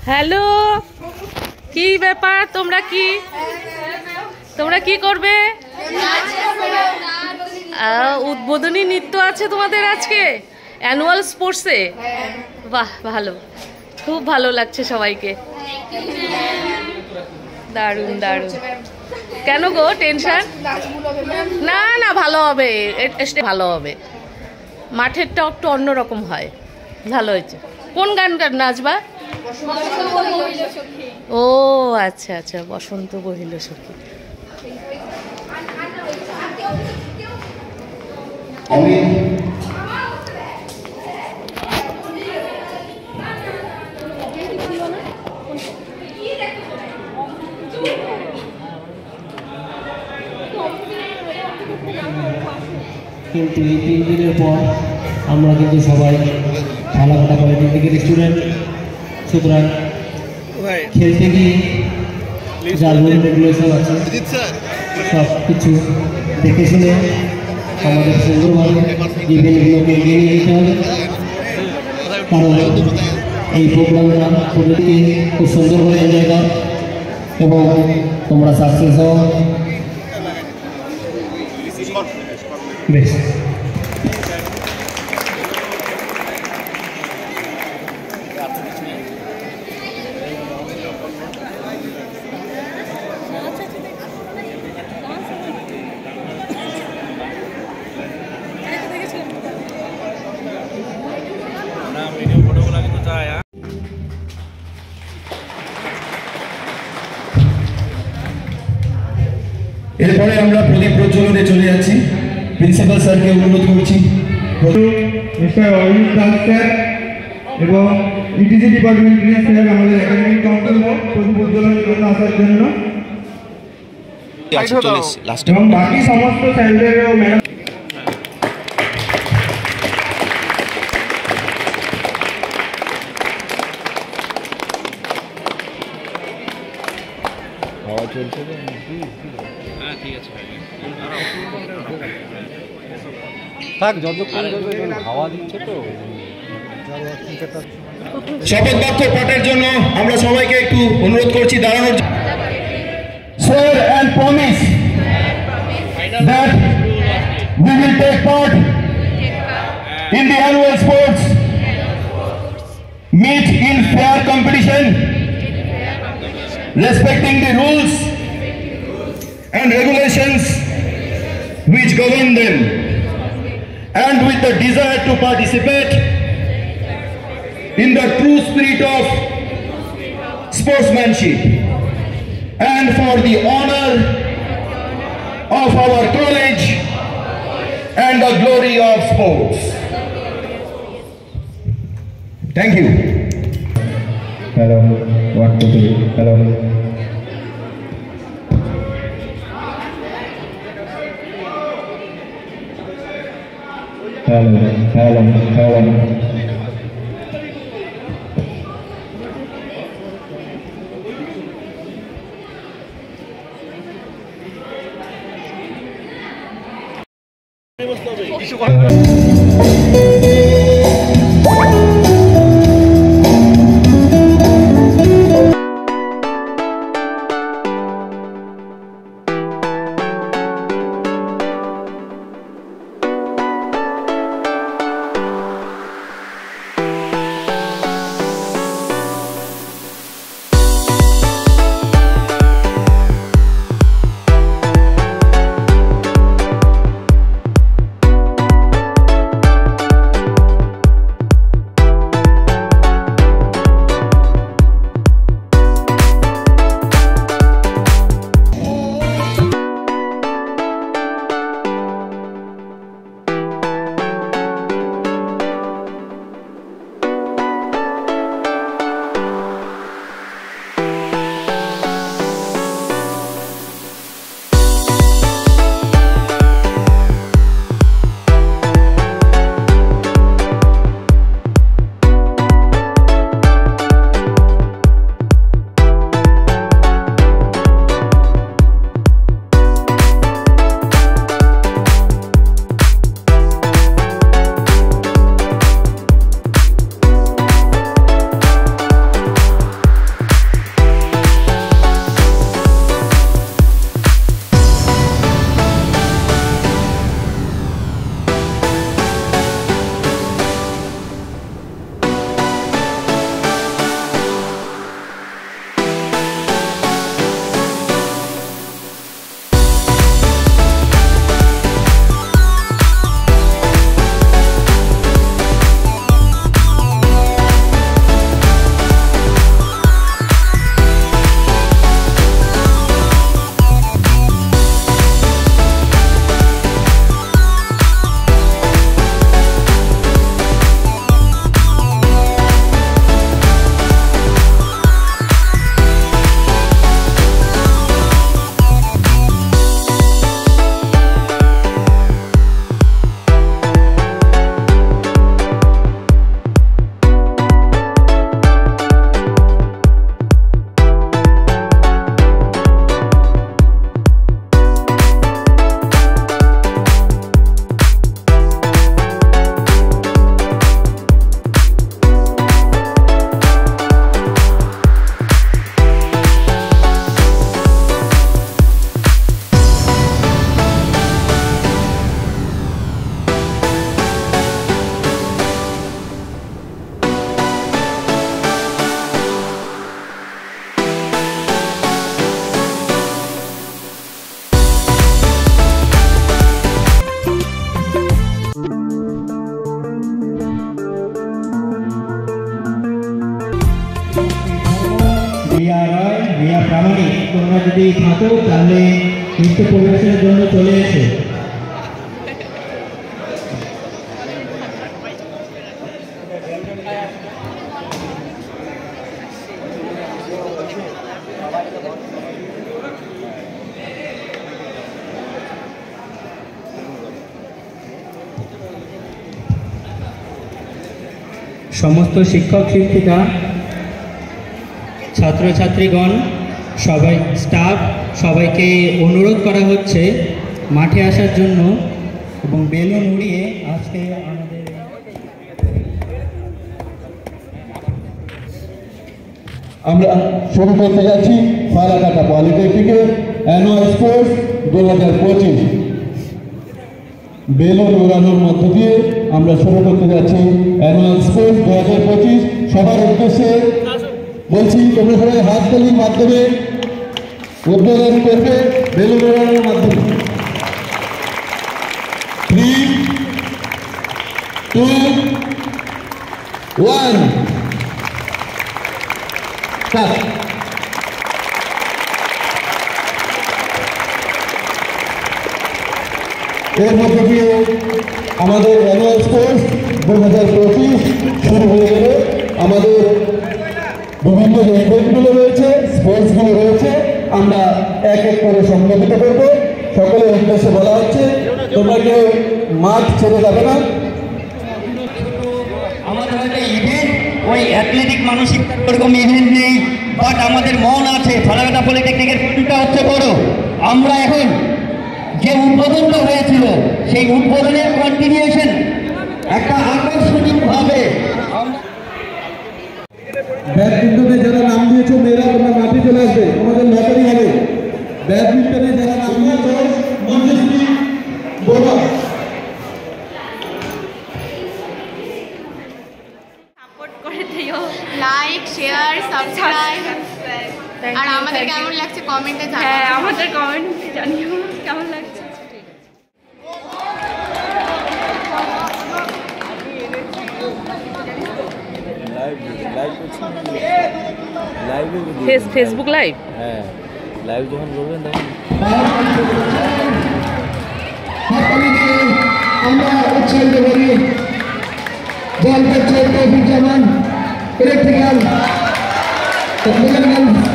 Hello, কি ব্যাপার? তোমরা কি করবে? উদ্বোধনী নৃত্য আছে তোমাদের আজকে অ্যানুয়াল স্পোর্টসে। বাহ, ভালো, খুব ভালো লাগছে সবাইকে। দারুণ দারুণ। কেন গো টেনশন? না না, ভালো হবে, ভালো হবে। মাঠেরটা একটু অন্যরকম হয়। ভালো হয়েছে। কোন গান নাচবা? ও আচ্ছা আচ্ছা, বসন্ত বহিল সখী। কিন্তু এই 3 দিনের পর আমরা কিন্তু সবাই খেলাধুলা করে 3 দিকের স্টুডেন্ট, সুতরাং খেলতে গিয়ে যা রুল রেগুলেশন আছে সব কিছু দেখে শুনে আমাদের সুন্দরভাবে ইভেন্টগুলোকে এগিয়ে নিয়ে যেতে হবে। কারণ এই প্রোগ্রামটা প্রকৃতি খুব সুন্দরভাবে এনজয় কর এবং তোমরা সাকসেস হও। বেশ, এরপরে আমরা প্রদীপ প্রজ্বলনে চলে যাচ্ছি। প্রিন্সিপাল স্যারকে অনুরোধ করছি। মিস্টার অরবিন্দ দাস স্যার এবং ইটিসি ডিপার্টমেন্ট স্যার আমাদের একাডেমিক কাউন্সিল প্রদীপ প্রজ্বলনের জন্য আসার জন্য, এবং বাকি সমস্ত স্যারদেরও ম্যাডাম। শপথ বাক্য পাঠের জন্য আমরা সবাইকে একটু অনুরোধ করছি দাঁড়ানোর। Swear and promise that we will take part in the annual sports, meet in fair competition, respecting the rules and regulations which govern them, and with the desire to participate in the true spirit of sportsmanship and for the honor of our college and the glory of sports. Thank you. Hello, 1 2 3. Hello. Hello. থাকো তাহলে নৃত্য পরিবেশনের জন্য চলে এসো। সমস্ত শিক্ষক শিক্ষিকা, ছাত্রছাত্রীগণ, সবাই স্টাফ সবাইকে অনুরোধ করা হচ্ছে মাঠে আসার জন্য এবং বেলুন উড়িয়ে আজকে আমাদের আমরা শুরু করতে যাচ্ছি ফালাকাটা পলিটেকনিকের অ্যানুয়াল স্পোর্টস 2025। বেলুন উড়ানোর মধ্য দিয়ে আমরা শুরু করতে যাচ্ছি অ্যানুয়াল স্পোর্টস 2025। সবার উদ্দেশ্যে বলছি তোমরা সবাই হাততালির মাধ্যমে উদ্বোধন করবে বেলুন উড়ানোর মাধ্যমে। 3, 2, 1 স্টার্ট। এর মধ্যে দিয়ে আমাদের অ্যানুয়াল স্পোর্টস 2025 শুরু হয়ে গেল। আমাদের বিভিন্ন যে ইভেন্টগুলো রয়েছে, স্পোর্টসগুলো রয়েছে, আমরা এক এক করে সংগঠিত করবো। সকলের উদ্দেশ্যে বলা হচ্ছে তোমরা কেউ মাঠ ছেড়ে যাবে না। আমাদের একটা ইভেন্ট, ওই অ্যাথলেটিক মানসিক ওরকম ইভেন্ট নেই, বাট আমাদের মন আছে। ফালাকাটা পলিটেকনিকের ফুলটা হচ্ছে বড়। আমরা এখন যে উদ্বোধনটা হয়েছিল সেই উদ্বোধনের কন্টিনিউশন একটা আকর্ষণীয়ভাবে ব্যাডমিন্টনে যারা নাম দিয়েছো মেয়েরা তোমরা মাঠে চলে আসবে, আমাদের লটারি হবে। ব্যাডমিন্টনে যারা নাম দিয়েছো মঞ্জুশ্রী বড়ুয়া। সাপোর্ট করে দিও, লাইক শেয়ার সাবস্ক্রাইব। আর আমাদের কেমন লাগছে কমেন্টে জানাও। হ্যাঁ, আমাদের কমেন্টে জানিও কেমন লাগছে। ফেসবুক লাইভ, হ্যাঁ লাইভ যখন করবেন তখন আমরা উৎসাহিত করি জল পেট্রোল ট্রাফিক যেমন ইলেকট্রিক্যাল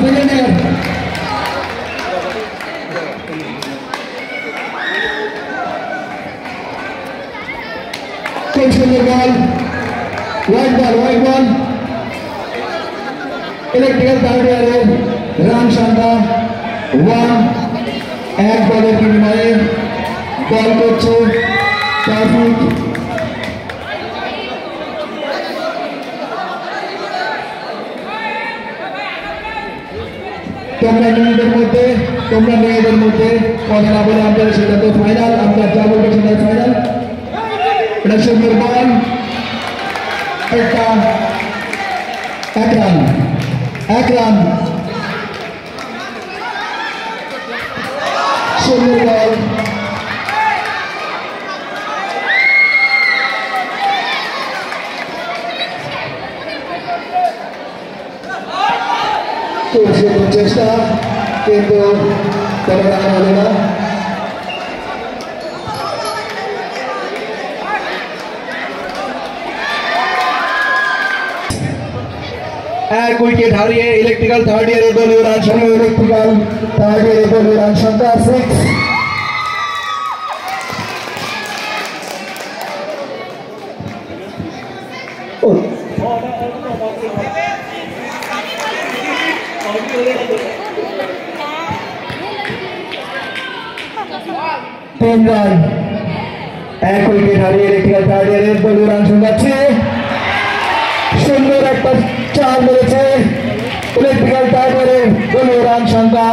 মিলেনিয়ার খুব সুন্দর বল, হোয়াইট বল ইলেকট্রিক্যাল তারডিয়ারে রান সংখ্যা 1। এক বলের বিনিময়ে বল করছে ট্রাফিক। তোমরা মেয়েদের মধ্যে কথা না বলে আমরা সেটা তো ফাইনাল, আমরা যা বলবো সেটা ফাইনাল। এটা সুন্দর বল, একটা এক রান সুন্দর বল। খুব সুন্দর চেষ্টা, কিন্তু কোনো রান হলো না। এক উইকেট হারিয়ে ইলেকট্রিক্যাল থার্ড ইয়ারের দলীয় রান সংখ্যা রান সংখ্যা 6। তিন রান, এক উইকেট হারিয়ে ইলেকট্রিক্যাল থার্ড ইয়ারের দলীয় রান সংখ্যা 6। সুন্দর একটা চার মেরেছে ইলেকট্রিক্যাল টাইগারের দলীয় রান সংখ্যা